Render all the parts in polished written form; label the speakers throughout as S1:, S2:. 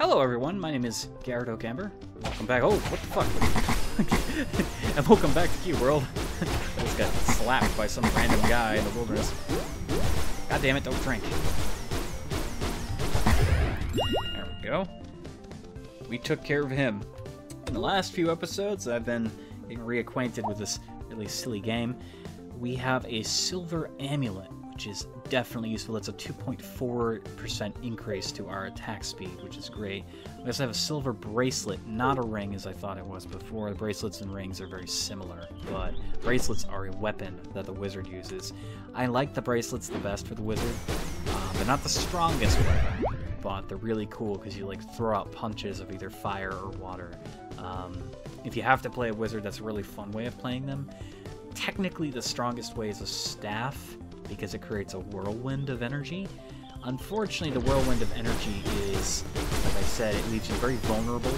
S1: Hello everyone, my name is GarretOakamber. Welcome back. Oh, what the fuck? And welcome back to Cubeworld. I just got slapped by some random guy in the wilderness. God damn it, don't drink. There we go. We took care of him. In the last few episodes, I've been getting reacquainted with this really silly game. We have a silver amulet, which is definitely useful. It's a 2.4% increase to our attack speed, which is great. We also have a silver bracelet, not a ring as I thought it was before. The bracelets and rings are very similar, but bracelets are a weapon that the wizard uses. I like the bracelets the best for the wizard. They're not the strongest weapon, but they're really cool because you like throw out punches of either fire or water. If you have to play a wizard, that's a really fun way of playing them. Technically, the strongest way is a staff, because it creates a whirlwind of energy. Unfortunately, the whirlwind of energy is, like I said, it leaves you very vulnerable.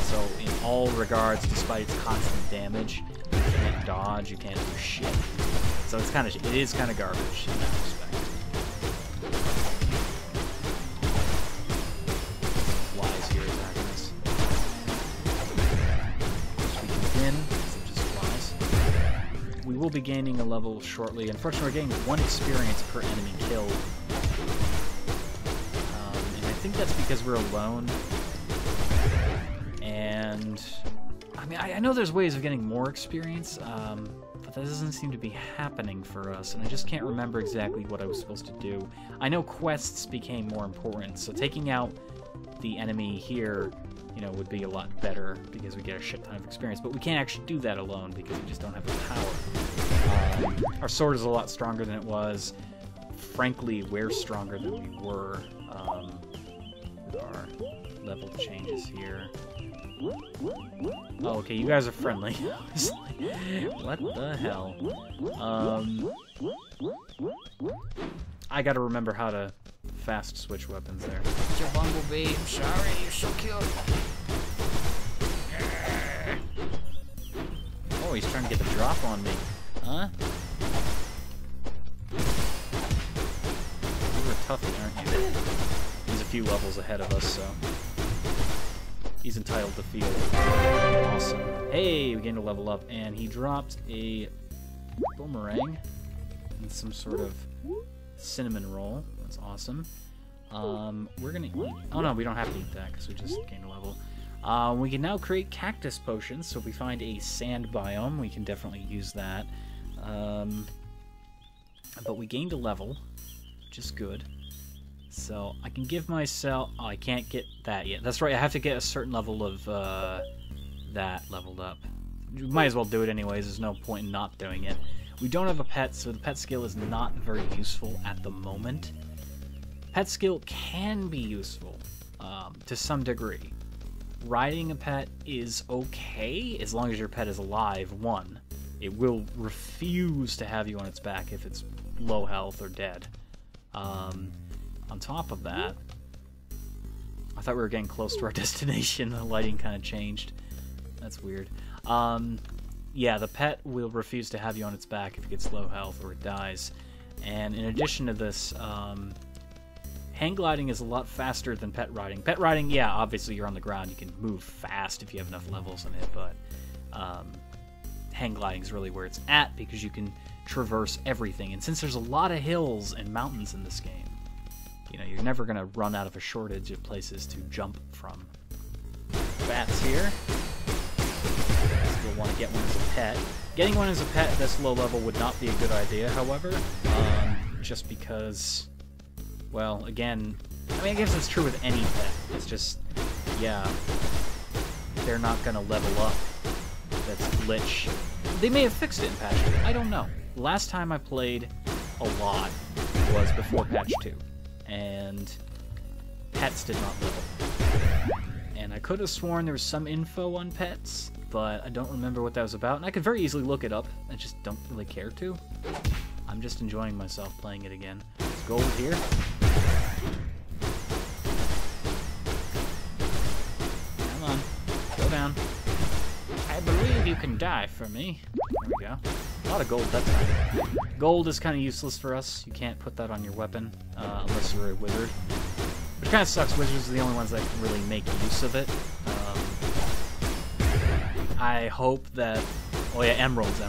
S1: So in all regards, despite its constant damage, you can't dodge, you can't do shit. So it is kind of garbage in that respect. Flies here attacking us. We can win. We will be gaining a level shortly. Unfortunately, we're getting 1 experience per enemy killed. And I think that's because we're alone. And, I mean, I know there's ways of getting more experience, but that doesn't seem to be happening for us, and I just can't remember exactly what I was supposed to do. I know quests became more important, so taking out the enemy here, you know, would be a lot better because we get a shit ton of experience, but we can't actually do that alone because we just don't have the power. Our sword is a lot stronger than it was. Frankly, we're stronger than we were with our level changes here. Oh, okay, you guys are friendly. What the hell? I gotta remember how to fast switch weapons there.
S2: Your bumblebee, I'm sorry, you're so cute.
S1: Oh, he's trying to get the drop on me. Huh? You're a toughie, aren't you? He's a few levels ahead of us, so he's entitled to feel awesome. Hey, we gained a level up, and he dropped a boomerang and some sort of cinnamon roll. That's awesome. We're gonna eat. Oh no, we don't have to eat that because we just gained a level. We can now create cactus potions, so if we find a sand biome, we can definitely use that. But we gained a level, which is good. So I can give myself... Oh, I can't get that yet. That's right, I have to get a certain level of that leveled up. You might as well do it anyways, there's no point in not doing it. We don't have a pet, so the pet skill is not very useful at the moment. Pet skill can be useful to some degree. Riding a pet is okay as long as your pet is alive, 1. It will refuse to have you on its back if it's low health or dead. On top of that, I thought we were getting close to our destination. The lighting kind of changed. That's weird. Yeah, the pet will refuse to have you on its back if it gets low health or it dies. And in addition to this, hang gliding is a lot faster than pet riding. Pet riding, yeah, obviously you're on the ground. You can move fast if you have enough levels in it, but hang gliding is really where it's at because you can traverse everything. And since there's a lot of hills and mountains in this game, you know, you're never going to run out of a shortage of places to jump from. Bats here. You'll want to get one as a pet. Getting one as a pet at this low level would not be a good idea, however, just because, well, again, I mean, I guess it's true with any pet. It's just, yeah, they're not going to level up. That's glitch. They may have fixed it in patch 2. I don't know. Last time I played a lot was before patch 2, and pets did not level. And I could have sworn there was some info on pets, but I don't remember what that was about, and I could very easily look it up. I just don't really care to. I'm just enjoying myself playing it again. There's gold here. Come on, go down. I believe you can die for me. There we go. A lot of gold that time. Gold is kind of useless for us. You can't put that on your weapon unless you're a wizard. Which kind of sucks. Wizards are the only ones that can really make use of it. I hope that... Oh yeah, emeralds.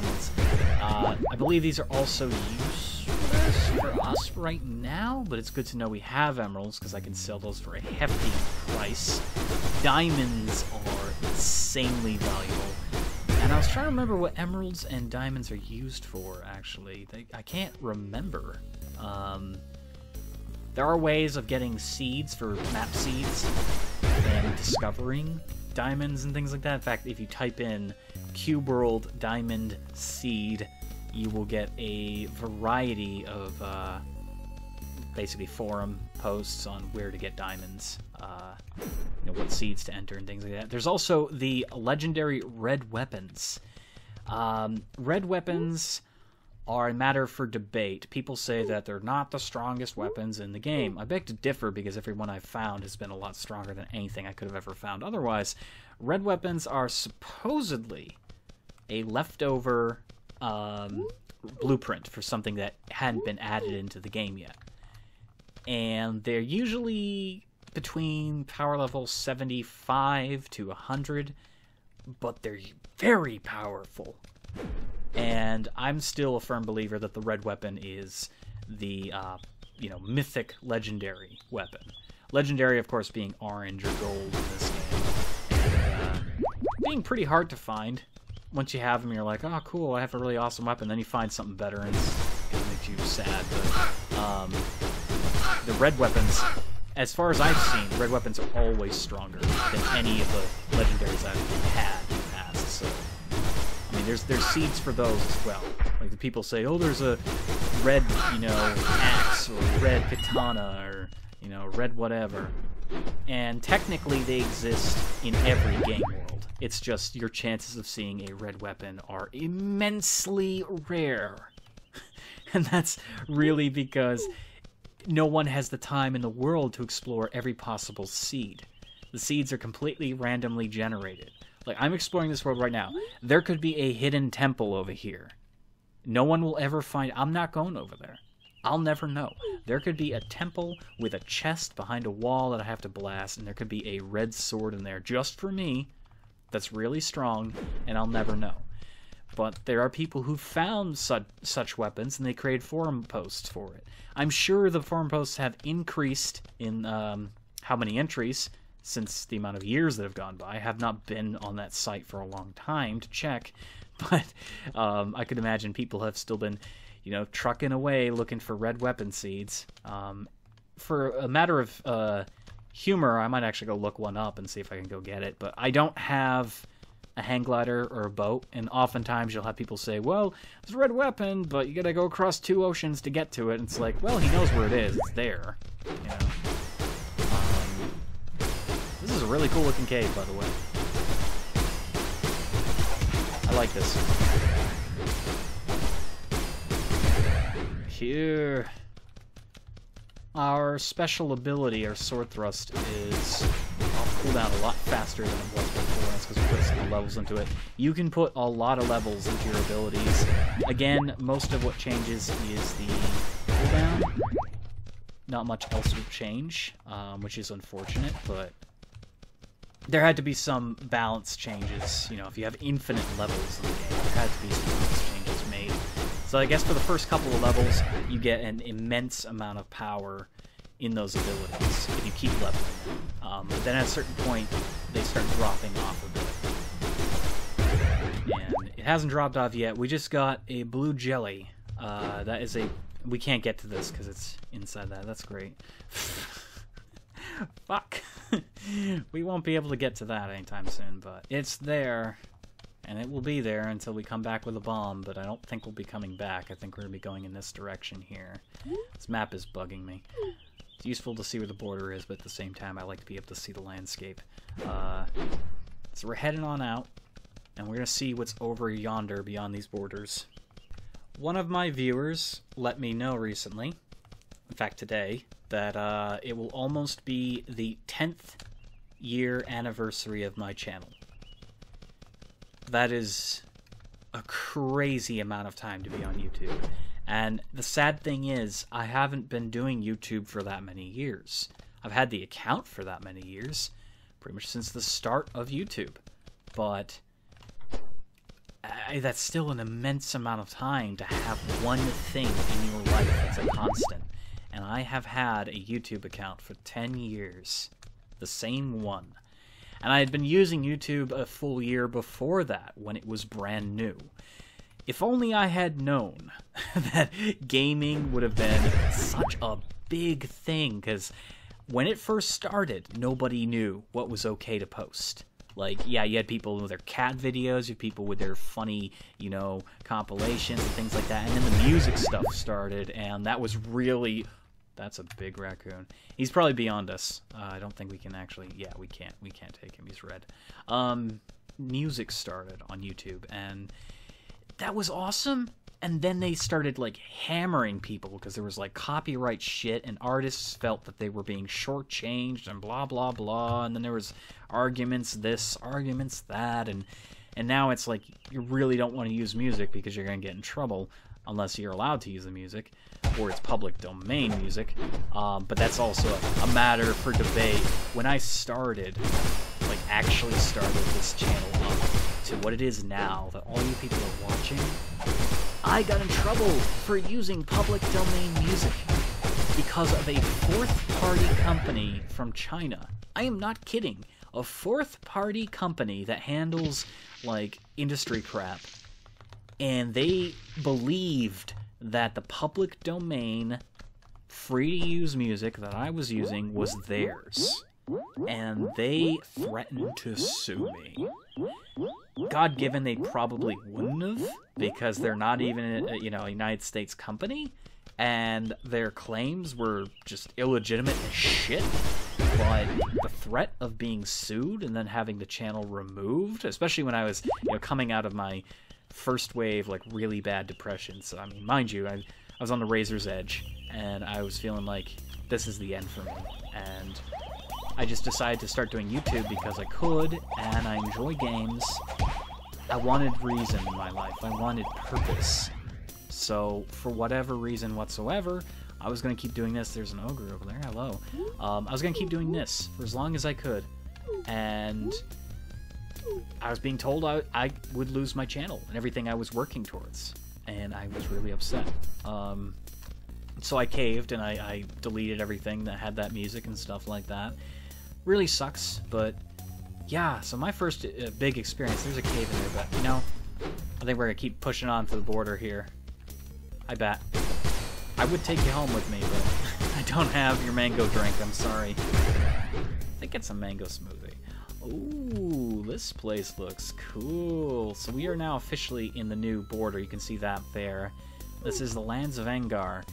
S1: I believe these are also useless for us right now, but it's good to know we have emeralds, because I can sell those for a hefty price. Diamonds are insanely valuable. And I was trying to remember what emeralds and diamonds are used for, actually. I can't remember. There are ways of getting seeds for map seeds and discovering diamonds and things like that. In fact, if you type in Cubeworld diamond seed, you will get a variety of basically forum posts on where to get diamonds, you know, what seeds to enter and things like that. There's also the legendary red weapons. Red weapons are a matter for debate. People say that they're not the strongest weapons in the game. I beg to differ, because every one I've found has been a lot stronger than anything I could have ever found otherwise. Red weapons are supposedly a leftover blueprint for something that hadn't been added into the game yet. And they're usually between power level 75 to 100, but they're very powerful. And I'm still a firm believer that the red weapon is the, you know, mythic legendary weapon. Legendary, of course, being orange or gold in this game. And being pretty hard to find. Once you have them, you're like, oh, cool, I have a really awesome weapon. Then you find something better, and it makes you sad. But the red weapons, as far as I've seen, the red weapons are always stronger than any of the legendaries I've had in the past. So, I mean, there's seeds for those as well. Like, the people say, oh, there's a red, you know, axe, or red katana, or, you know, red whatever. And technically they exist in every game world. It's just your chances of seeing a red weapon are immensely rare. And that's really because no one has the time in the world to explore every possible seed. The seeds are completely randomly generated. Like, I'm exploring this world right now. There could be a hidden temple over here. No one will ever find... I'm not going over there. I'll never know. There could be a temple with a chest behind a wall that I have to blast, and there could be a red sword in there just for me that's really strong, and I'll never know. But there are people who found such weapons, and they create forum posts for it. I'm sure the forum posts have increased in how many entries since the amount of years that have gone by. I have not been on that site for a long time to check, but I could imagine people have still been, you know, trucking away looking for red weapon seeds. For a matter of humor, I might actually go look one up and see if I can go get it, but I don't have a hang glider or a boat, and oftentimes you'll have people say, well, there's a red weapon, but you gotta go across 2 oceans to get to it, and it's like, well, he knows where it is, it's there, you know. This is a really cool looking cave, by the way. I like this. Here, our special ability, our sword thrust, is cooldown a lot faster than it was before. That's because we put some levels into it. You can put a lot of levels into your abilities. Again, most of what changes is the cooldown. Not much else will change, which is unfortunate, but there had to be some balance changes. You know, if you have infinite levels in the game, there had to be some balance changes made. So I guess for the first couple of levels, you get an immense amount of power in those abilities if you keep leveling them. But then at a certain point, they start dropping off a bit. And it hasn't dropped off yet. We just got a blue jelly. That is a... We can't get to this because it's inside that. That's great. Fuck. We won't be able to get to that anytime soon, but it's there. And it will be there until we come back with a bomb, but I don't think we'll be coming back. I think we're going to be going in this direction here. This map is bugging me. It's useful to see where the border is, but at the same time, I like to be able to see the landscape. So we're heading on out, and we're going to see what's over yonder beyond these borders. One of my viewers let me know recently, in fact today, that it will almost be the 10th year anniversary of my channel. That is a crazy amount of time to be on YouTube. And the sad thing is, I haven't been doing YouTube for that many years. I've had the account for that many years, pretty much since the start of YouTube. But that's still an immense amount of time to have one thing in your life that's a constant. And I have had a YouTube account for 10 years. The same one. And I had been using YouTube a full year before that, when it was brand new. If only I had known that gaming would have been such a big thing, because when it first started, nobody knew what was okay to post. Like, yeah, you had people with their cat videos, you had people with their funny, you know, compilations and things like that, and then the music stuff started, and that was really... That's a big raccoon. He's probably beyond us. I don't think we can actually... Yeah, we can't. We can't take him. He's red. Music started on YouTube, and that was awesome. And then they started, like, hammering people because there was, like, copyright shit, and artists felt that they were being shortchanged and blah, blah, blah. And then there was arguments this, arguments that, and now it's like you really don't want to use music because you're going to get in trouble unless you're allowed to use the music, or it's public domain music, but that's also a matter for debate. When I started, like actually started this channel up to what it is now, that all you people are watching, I got in trouble for using public domain music because of a fourth-party company from China. I am not kidding. A fourth-party company that handles, like, industry crap. And they believed that the public domain, free-to-use music that I was using was theirs. And they threatened to sue me. God given, they probably wouldn't have, because they're not even a, you know, a United States company, and their claims were just illegitimate as shit. But the threat of being sued and then having the channel removed, especially when I was, you know, coming out of my first wave, like, really bad depression. So, I mean, mind you, I was on the razor's edge, and I was feeling like this is the end for me. And I just decided to start doing YouTube because I could, and I enjoy games. I wanted reason in my life. I wanted purpose. So, for whatever reason whatsoever, I was going to keep doing this. There's an ogre over there. Hello. I was going to keep doing this for as long as I could. And I was being told I would lose my channel and everything I was working towards. And I was really upset. So I caved and I deleted everything that had that music and stuff like that. Really sucks, but yeah, so my first big experience, there's a cave in there, but, you know, I think we're going to keep pushing on to the border here. I bet. I would take you home with me, but I don't have your mango drink, I'm sorry. I think it's a mango smoothie. Ooh, this place looks cool. So we are now officially in the new border. You can see that there. This is the Lands of Angar,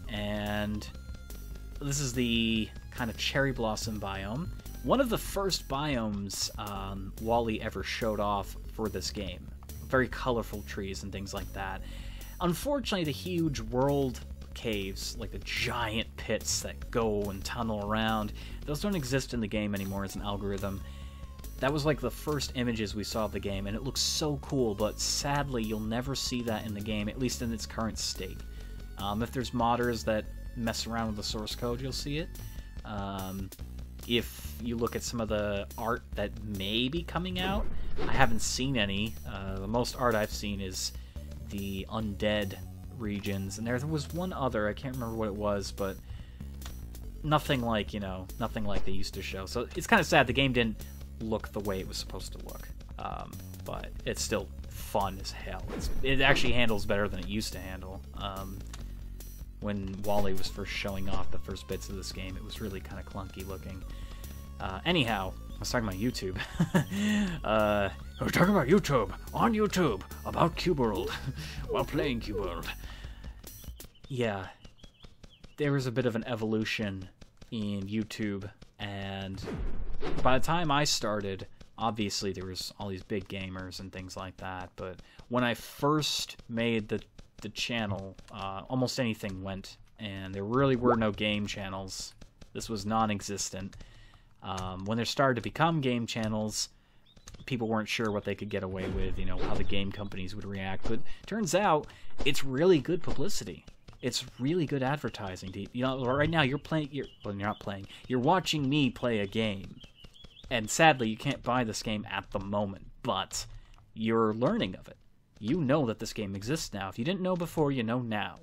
S1: and this is the kind of cherry blossom biome. One of the first biomes Wally ever showed off for this game. Very colorful trees and things like that. Unfortunately, the huge world caves, like the giant pits that go and tunnel around, those don't exist in the game anymore as an algorithm. That was like the first images we saw of the game, and it looks so cool, but sadly you'll never see that in the game, at least in its current state. If there's modders that mess around with the source code, you'll see it. If you look at some of the art that may be coming out, I haven't seen any. The most art I've seen is the undead regions, and there was one other, I can't remember what it was, but nothing like, you know, nothing like they used to show. So it's kind of sad the game didn't look the way it was supposed to look, but it's still fun as hell. It actually handles better than it used to handle. When Wally was first showing off the first bits of this game, it was really kind of clunky looking. Anyhow, I was talking about YouTube. I was talking about YouTube, on YouTube, about Cubeworld, while playing Cubeworld. Yeah, there was a bit of an evolution in YouTube, and by the time I started, obviously there was all these big gamers and things like that, but when I first made the channel, almost anything went, and there really were no game channels. This was non-existent. When there started to become game channels, people weren't sure what they could get away with, you know, how the game companies would react, but turns out it's really good publicity. it's really good advertising. You know, right now you're not playing. You're watching me play a game, and sadly you can't buy this game at the moment, but you're learning of it. You know that this game exists now. If you didn't know before, you know now.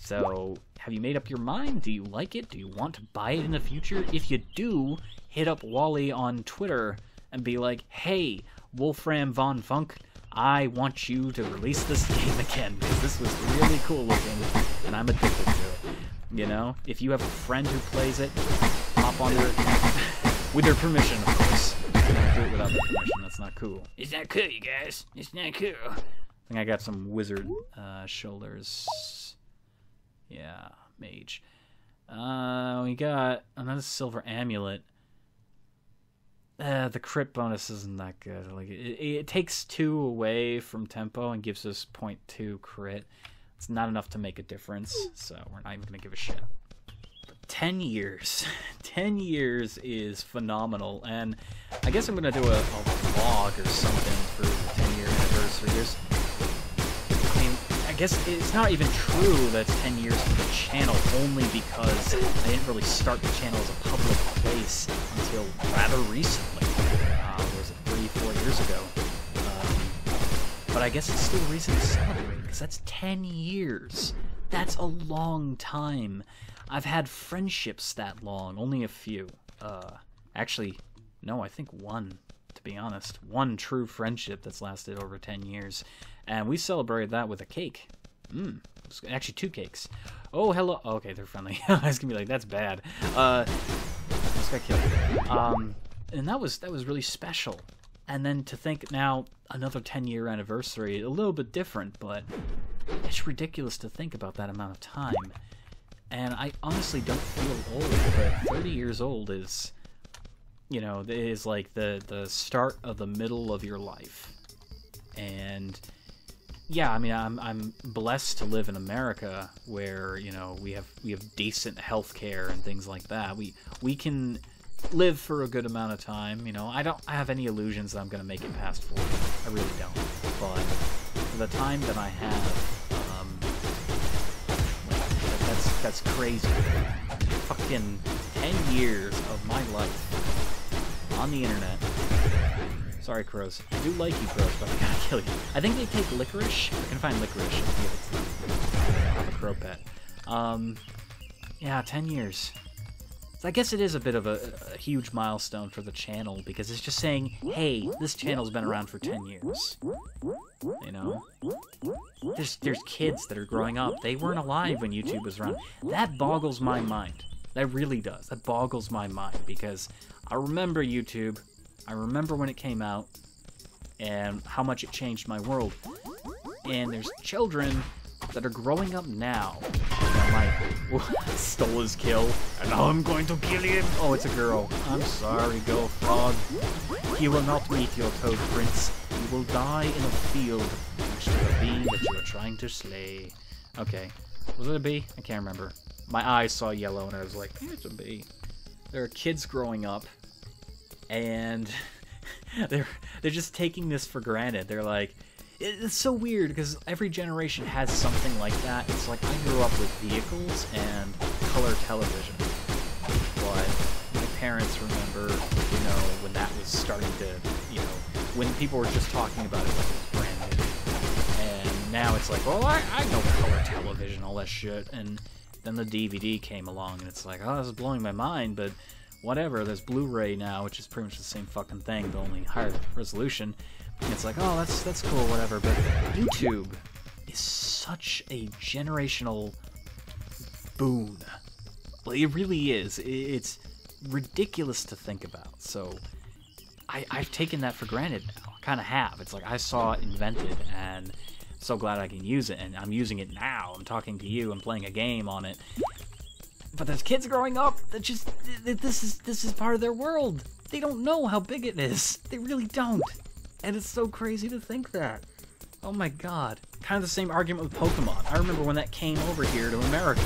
S1: So, have you made up your mind? Do you like it? Do you want to buy it in the future? If you do, hit up Wally on Twitter and be like, hey, Wolfram von Funk, I want you to release this game again, because this was really cool looking, and I'm addicted to it. You know? If you have a friend who plays it, hop on their... with their permission, of course. Don't do it without their permission, that's not cool.
S2: It's not cool, you guys. It's not cool.
S1: I think I got some wizard shoulders. Yeah, mage. We got another silver amulet. The crit bonus isn't that good. Like it takes 2 away from tempo and gives us 0.2 crit. It's not enough to make a difference, so we're not even gonna give a shit. But 10 years. 10 years is phenomenal, and I guess I'm gonna do a vlog or something for the 10-year anniversary. I guess it's not even true that it's 10 years for the channel, only because I didn't really start the channel as a public place until rather recently. Was it 3-4 years ago? But I guess it's still a reason to celebrate, because that's 10 years. That's a long time. I've had friendships that long, only a few. Actually, no, I think one, to be honest. One true friendship that's lasted over 10 years. And we celebrated that with a cake. Actually, 2 cakes. Oh, hello. Oh, okay, they're friendly. I was gonna be like, that's bad. Just got killed. And that was really special. And then to think now, another 10-year anniversary, a little bit different, but it's ridiculous to think about that amount of time. And I honestly don't feel old, but 30 years old is, you know, is like the start of the middle of your life. And yeah, I mean, I'm blessed to live in America, where, you know, we have decent health care and things like that. We can live for a good amount of time. You know, I don't have any illusions that I'm gonna make it past 40. I really don't. But for the time that I have, that's crazy. Fucking 10 years of my life on the internet. Sorry, crows. I do like you, crows, but I gotta kill you. I think they take licorice. I can find licorice if I have a crow pet. Yeah, 10 years. So I guess it is a bit of a huge milestone for the channel, because it's just saying, hey, this channel's been around for 10 years. You know? There's kids that are growing up. They weren't alive when YouTube was around. That boggles my mind. That really does. That boggles my mind, because I remember YouTube. I remember when it came out, and how much it changed my world. And there's children that are growing up now. And I'm like, stole his kill, and now I'm going to kill him. Oh, it's a girl. I'm sorry, girl frog. You will not meet your toad prince. You will die in a field next to the bee that you are trying to slay. Okay. Was it a bee? I can't remember. My eyes saw yellow, and I was like, it's a bee. There are kids growing up, and they're just taking this for granted. They're like, it's so weird, because every generation has something like that. It's like, I grew up with vehicles and color television, but my parents remember, you know, when that was starting to, you know, when people were just talking about it like it was brand new. And now it's like, well, I know color television, all that shit. And then the DVD came along, and it's like, oh, this is blowing my mind, but whatever, there's Blu-ray now, which is pretty much the same fucking thing, but only higher resolution. And it's like, oh, that's cool, whatever, but YouTube is such a generational boon. Well, it really is. It's ridiculous to think about. So I've taken that for granted now. I kind of have. It's like I saw it invented, and I'm so glad I can use it, and I'm using it now. I'm talking to you, I'm playing a game on it. But there's kids growing up that just, this is part of their world. They don't know how big it is. They really don't. And it's so crazy to think that. Oh my god. Kind of the same argument with Pokemon. I remember when that came over here to America.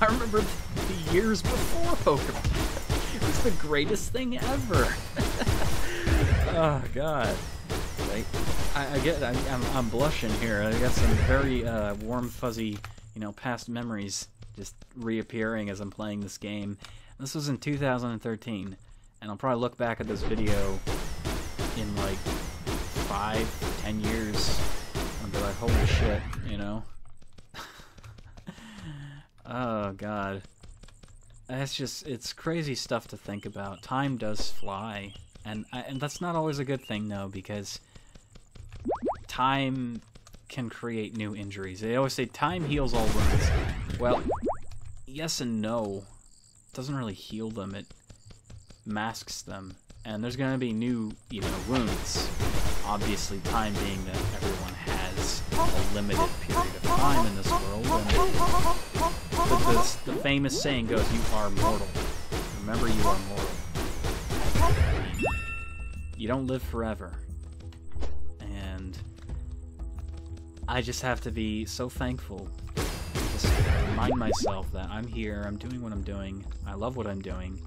S1: I remember the years before Pokemon. It was the greatest thing ever. Oh god. Like, I get, I'm blushing here. I got some very warm, fuzzy you know, past memories just reappearing as I'm playing this game. This was in 2013, and I'll probably look back at this video in like 5, 10 years and be like, holy shit, you know? Oh god. It's crazy stuff to think about. Time does fly, and that's not always a good thing though, because time can create new injuries. They always say time heals all wounds. Well, yes and no. It doesn't really heal them, it masks them. And there's gonna be new, you know, wounds. Obviously, time being that everyone has a limited period of time in this world, and the famous saying goes, you are mortal. Remember, you are mortal. You don't live forever. And I just have to be so thankful. Just remind myself that I'm here, I'm doing what I'm doing, I love what I'm doing.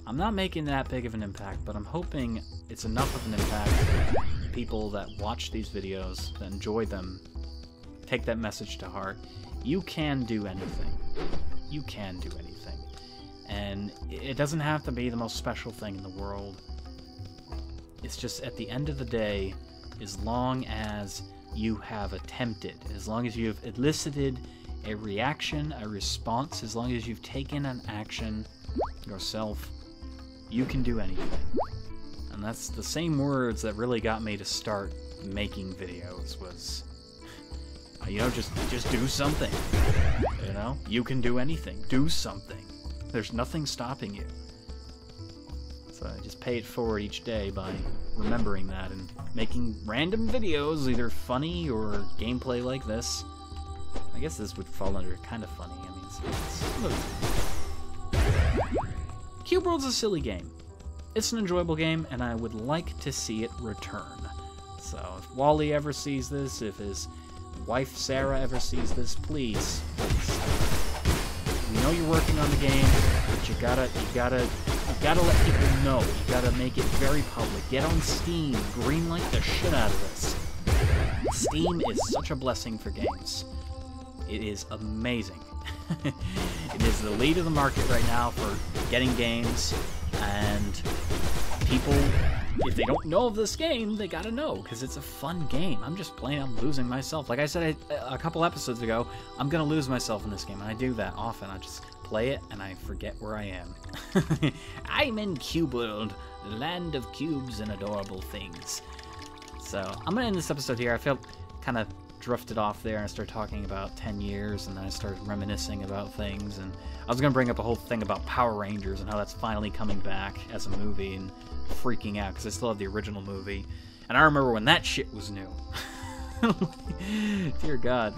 S1: I'm not making that big of an impact, but I'm hoping it's enough of an impact that people that watch these videos, that enjoy them, take that message to heart. You can do anything. You can do anything. And it doesn't have to be the most special thing in the world. It's just, at the end of the day, as long as you have attempted, as long as you've elicited a reaction, a response, as long as you've taken an action yourself, you can do anything. And that's the same words that really got me to start making videos, was, you know, just do something. You know? You can do anything. Do something. There's nothing stopping you. So I just pay it forward each day by remembering that and making random videos, either funny or gameplay like this. I guess this would fall under kind of funny. I mean, Cubeworld's a silly game. It's an enjoyable game, and I would like to see it return. So if Wally ever sees this, if his wife Sarah ever sees this, please. We know you're working on the game, but you gotta let people know. You gotta make it very public. Get on Steam, greenlight the shit out of this. Steam is such a blessing for games. It is amazing. It is the lead of the market right now for getting games, and people, if they don't know of this game, they gotta know, because it's a fun game. I'm just playing, I'm losing myself. Like I said a couple episodes ago, I'm gonna lose myself in this game, and I do that often. I just play it, and I forget where I am. I'm in Cubeworld, the land of cubes and adorable things. So, I'm gonna end this episode here. I felt kind of drifted off there and I started talking about 10 years, and then I started reminiscing about things, and I was going to bring up a whole thing about Power Rangers and how that's finally coming back as a movie, and freaking out because I still have the original movie, and I remember when that shit was new. Dear God.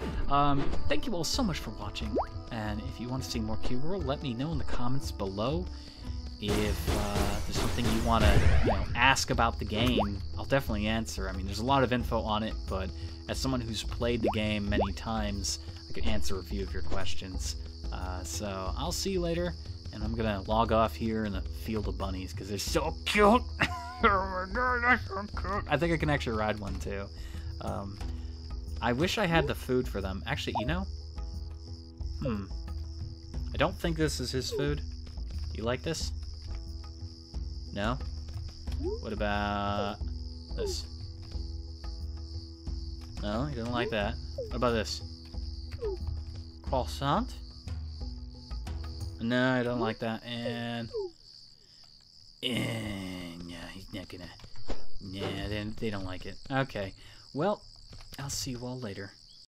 S1: Thank you all so much for watching, and if you want to see more Cubeworld, let me know in the comments below. If there's something you want to, you know, ask about the game, I'll definitely answer. I mean, there's a lot of info on it, but as someone who's played the game many times, I could answer a few of your questions. So I'll see you later, and I'm gonna log off here in the field of bunnies because they're so cute. Oh my god, they're so cute. I think I can actually ride one too. I wish I had the food for them. Actually, you know, I don't think this is his food. You like this? No? What about this? No, he doesn't like that. What about this? Croissant? No, I don't like that. And no, he's not gonna. Nah, they don't like it. Okay. Well, I'll see you all later.